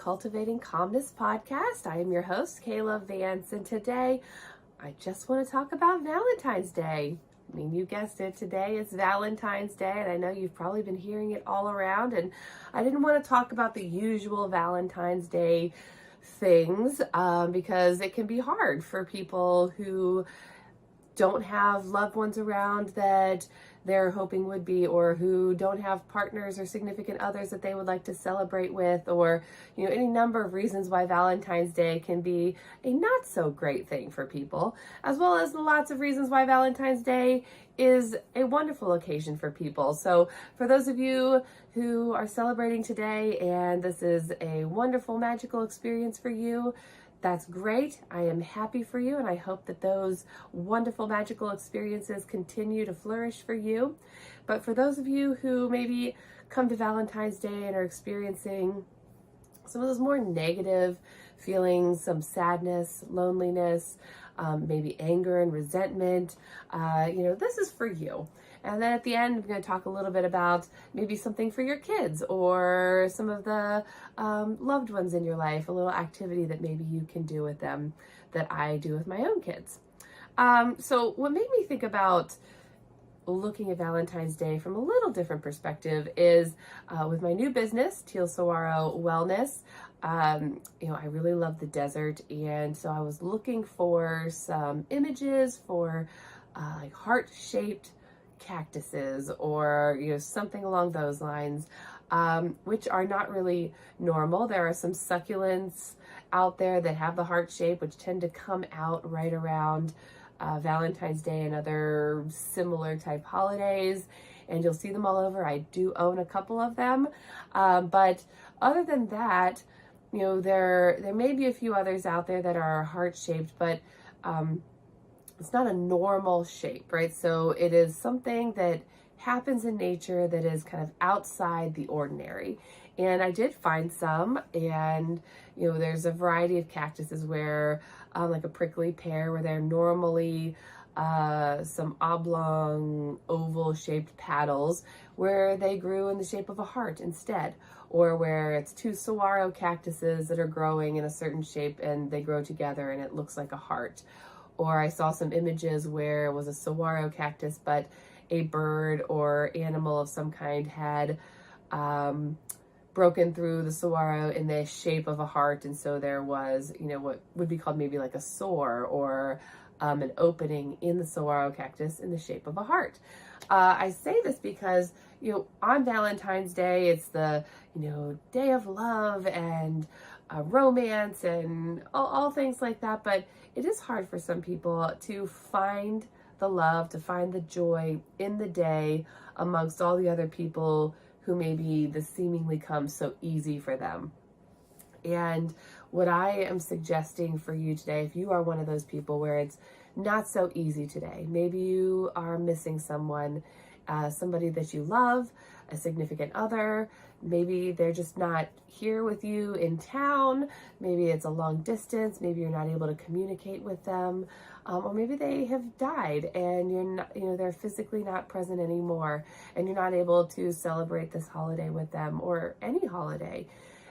Cultivating Calmness Podcast. I am your host, Kaela Vance, and today I just want to talk about Valentine's Day. I mean, you guessed it, today is Valentine's Day, and I know you've probably been hearing it all around, and I didn't want to talk about the usual Valentine's Day things because it can be hard for people who don't have loved ones around that they're hoping would be, or who don't have partners or significant others that they would like to celebrate with, or any number of reasons why Valentine's Day can be a not so great thing for people, as well as lots of reasons why Valentine's Day is a wonderful occasion for people. So for those of you who are celebrating today and this is a wonderful, magical experience for you, that's great. I am happy for you, and I hope that those wonderful, magical experiences continue to flourish for you. But for those of you who maybe come to Valentine's Day and are experiencing some of those more negative feelings, some sadness, loneliness, maybe anger and resentment, this is for you. And then at the end, I'm going to talk a little bit about maybe something for your kids or some of the loved ones in your life, a little activity that maybe you can do with them that I do with my own kids. So what made me think about looking at Valentine's Day from a little different perspective is with my new business, 𝗘𝘂𝗹𝗺𝗀𝗀𝘀. I really love the desert, and so I was looking for some images for like heart-shaped cactuses or something along those lines, which are not really normal. There are some succulents out there that have the heart shape, which tend to come out right around Valentine's Day and other similar type holidays, and you'll see them all over. I do own a couple of them, but other than that, there may be a few others out there that are heart shaped, but it's not a normal shape, right? So it is something that happens in nature that is kind of outside the ordinary. And I did find some, and there's a variety of cactuses where like a prickly pear, where they're normally some oblong oval shaped petals, where they grew in the shape of a heart instead, or where it's two saguaro cactuses that are growing in a certain shape and they grow together and it looks like a heart. Or I saw some images where it was a saguaro cactus, but a bird or animal of some kind had broken through the saguaro in the shape of a heart. And so there was, what would be called maybe like a sore or an opening in the saguaro cactus in the shape of a heart. I say this because, on Valentine's Day, it's the, day of love and romance and all things like that. But it is hard for some people to find the love, to find the joy in the day amongst all the other people who maybe this seemingly comes so easy for them. And what I am suggesting for you today, if you are one of those people where it's not so easy today, maybe you are missing someone, somebody that you love, a significant other, maybe they're just not here with you in town, maybe it's a long distance, maybe you're not able to communicate with them, or maybe they have died and you're not, they're physically not present anymore, and you're not able to celebrate this holiday with them or any holiday.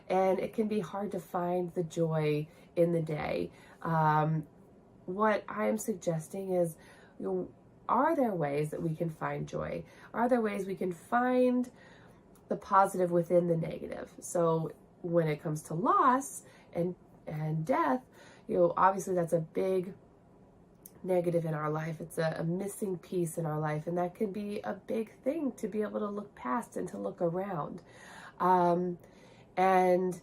And it can be hard to find the joy in the day. What I am suggesting is, are there ways that we can find joy? Are there ways we can find the positive within the negative? So when it comes to loss and death, obviously that's a big negative in our life. It's a missing piece in our life, and that can be a big thing to be able to look past and to look around. And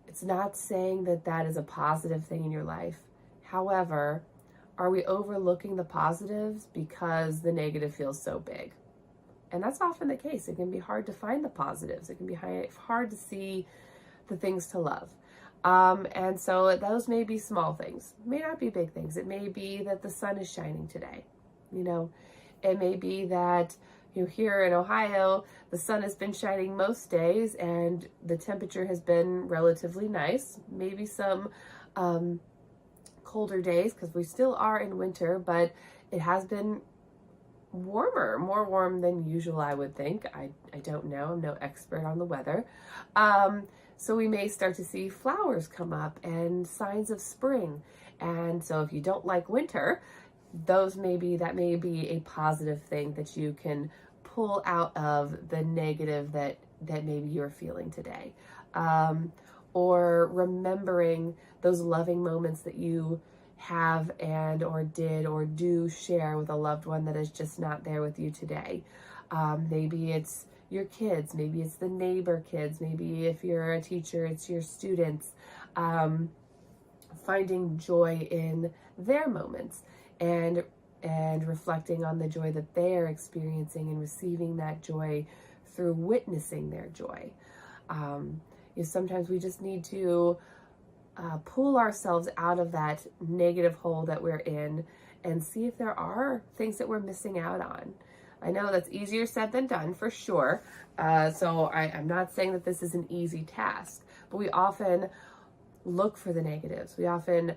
it's not saying that that is a positive thing in your life. However, are we overlooking the positives because the negative feels so big? And that's often the case. It can be hard to find the positives. It can be hard to see the things to love. And so those may be small things, may not be big things. It may be that the sun is shining today. It may be that here in Ohio, the sun has been shining most days and the temperature has been relatively nice. Maybe some colder days, because we still are in winter, but it has been warmer, more warm than usual, I would think. I don't know. I'm no expert on the weather. So we may start to see flowers come up and signs of spring. And so if you don't like winter, that may be a positive thing that you can pull out of the negative that maybe you're feeling today. Or remembering those loving moments that you have and or did or do share with a loved one that is just not there with you today. Maybe it's your kids, maybe it's the neighbor kids, maybe if you're a teacher, it's your students. Finding joy in their moments and reflecting on the joy that they are experiencing and receiving that joy through witnessing their joy. Sometimes we just need to pull ourselves out of that negative hole that we're in and see if there are things that we're missing out on. I know that's easier said than done, for sure. So I'm not saying that this is an easy task, but we often look for the negatives. We often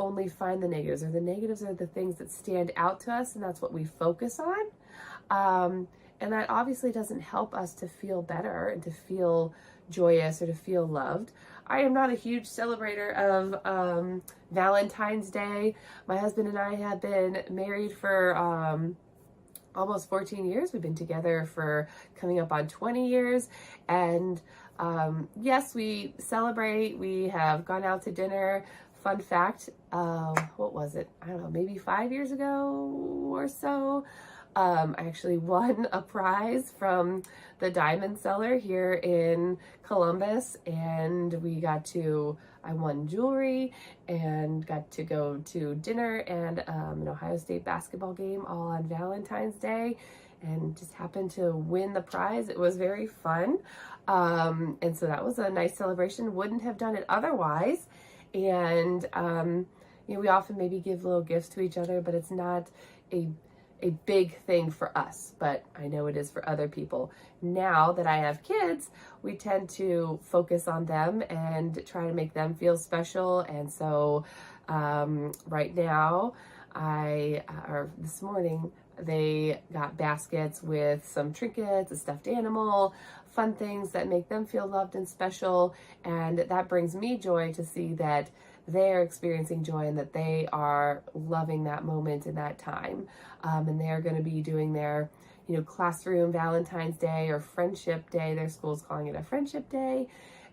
only find the negatives, or the negatives are the things that stand out to us, and that's what we focus on. And that obviously doesn't help us to feel better and to feel joyous or to feel loved. I am not a huge celebrator of Valentine's Day. My husband and I have been married for almost 14 years. We've been together for coming up on 20 years. And yes, we celebrate. We have gone out to dinner. Fun fact, what was it? I don't know, maybe 5 years ago or so. I actually won a prize from the diamond seller here in Columbus, and I won jewelry and got to go to dinner and an Ohio State basketball game all on Valentine's Day, and just happened to win the prize. It was very fun. And so that was a nice celebration. Wouldn't have done it otherwise. And, we often maybe give little gifts to each other, but it's not a big thing for us, but I know it is for other people. Now that I have kids, we tend to focus on them and try to make them feel special. And so right now, this morning, they got baskets with some trinkets, a stuffed animal, fun things that make them feel loved and special. And that brings me joy to see that they're experiencing joy and that they are loving that moment and that time. And they're going to be doing their, classroom Valentine's Day or Friendship Day. Their school's calling it a Friendship Day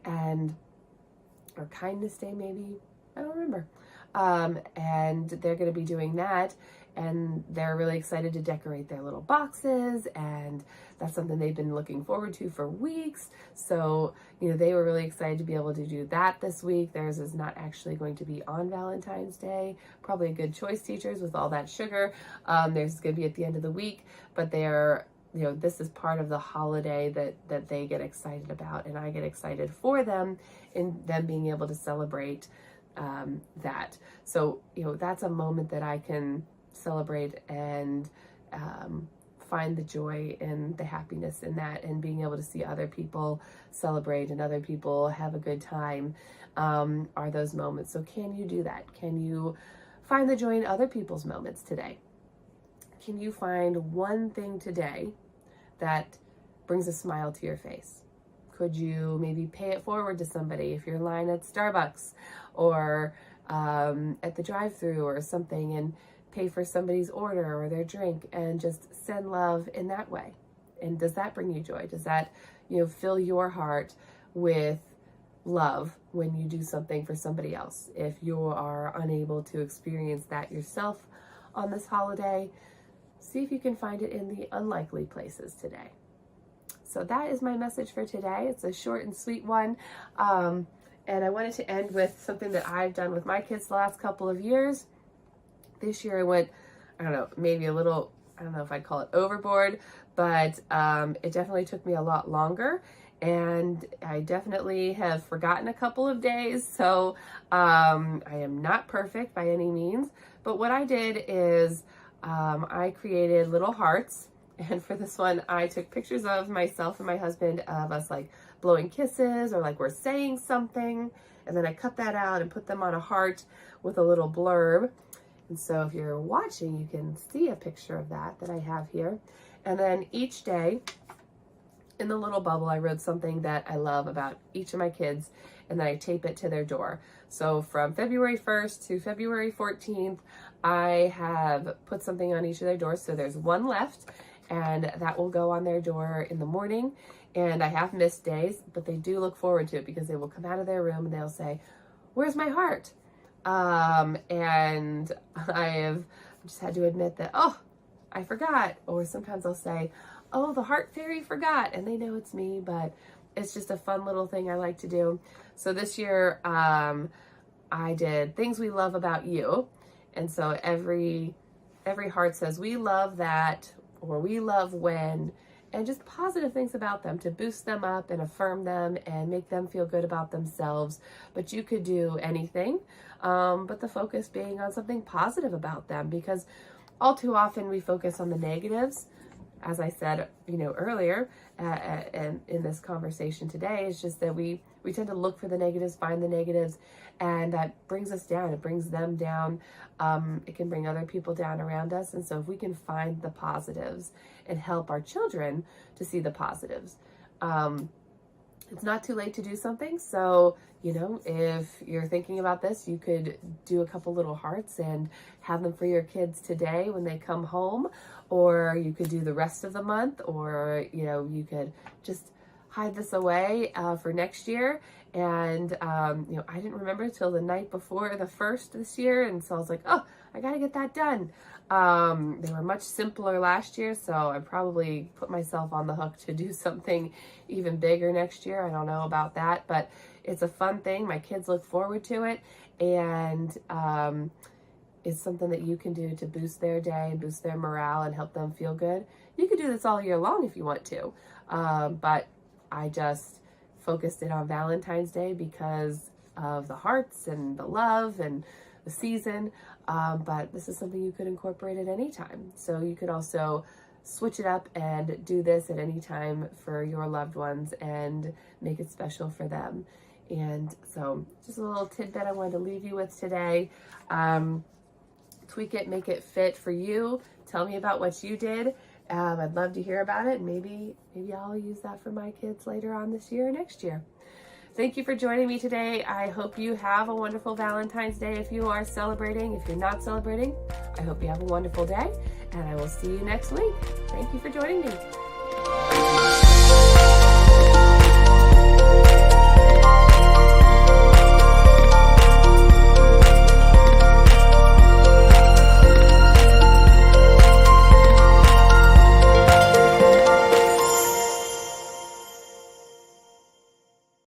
or Kindness Day, maybe. I don't remember. And they're going to be doing that. And they're really excited to decorate their little boxes, and that's something they've been looking forward to for weeks. So, they were really excited to be able to do that this week. Theirs is not actually going to be on Valentine's Day. Probably a good choice, teachers, with all that sugar. Theirs is going to be at the end of the week, but they're, this is part of the holiday that they get excited about, and I get excited for them in them being able to celebrate that. So, that's a moment that I can celebrate and find the joy and the happiness in that, and being able to see other people celebrate and other people have a good time are those moments. So can you do that? Can you find the joy in other people's moments today? Can you find one thing today that brings a smile to your face? Could you maybe pay it forward to somebody if you're in line at Starbucks or at the drive-thru or something, and pay for somebody's order or their drink and just send love in that way? And does that bring you joy? Does that, fill your heart with love when you do something for somebody else? If you are unable to experience that yourself on this holiday, see if you can find it in the unlikely places today. So that is my message for today. It's a short and sweet one. And I wanted to end with something that I've done with my kids the last couple of years. This year I went, maybe a little, I don't know if I'd call it overboard, but it definitely took me a lot longer, and I definitely have forgotten a couple of days. So I am not perfect by any means, but what I did is I created little hearts. And for this one, I took pictures of myself and my husband of us like blowing kisses or like we're saying something. And then I cut that out and put them on a heart with a little blurb. And so if you're watching, you can see a picture of that I have here. And then each day in the little bubble, I wrote something that I love about each of my kids, and then I tape it to their door. So from February 1st to February 14th, I have put something on each of their doors. So there's one left, and that will go on their door in the morning. And I have missed days, but they do look forward to it because they will come out of their room and they'll say, "Where's my heart?" And I have just had to admit that, "Oh, I forgot." Or sometimes I'll say, "Oh, the heart fairy forgot," and they know it's me, but it's just a fun little thing I like to do. So this year, I did things we love about you. And so every heart says, "We love that," or "We love when," and just positive things about them to boost them up and affirm them and make them feel good about themselves. But you could do anything, but the focus being on something positive about them, because all too often we focus on the negatives. As I said, earlier, and in this conversation today, is just that we tend to look for the negatives, find the negatives, and that brings us down. It brings them down. It can bring other people down around us. And so if we can find the positives and help our children to see the positives, it's not too late to do something. So, if you're thinking about this, you could do a couple little hearts and have them for your kids today when they come home, or you could do the rest of the month, or, you could just hide this away for next year. And, I didn't remember till the night before the 1st this year. And so I was like, "Oh, I got to get that done." They were much simpler last year, so I probably put myself on the hook to do something even bigger next year. I don't know about that, but it's a fun thing. My kids look forward to it, and it's something that you can do to boost their day, boost their morale, and help them feel good. You could do this all year long if you want to, but I just focused it on Valentine's Day because of the hearts and the love and the season, but this is something you could incorporate at any time. So you could also switch it up and do this at any time for your loved ones and make it special for them. And so just a little tidbit I wanted to leave you with today. Tweak it, make it fit for you. Tell me about what you did. I'd love to hear about it. Maybe I'll use that for my kids later on this year or next year. Thank you for joining me today. I hope you have a wonderful Valentine's Day if you are celebrating. If you're not celebrating, I hope you have a wonderful day, and I will see you next week. Thank you for joining me.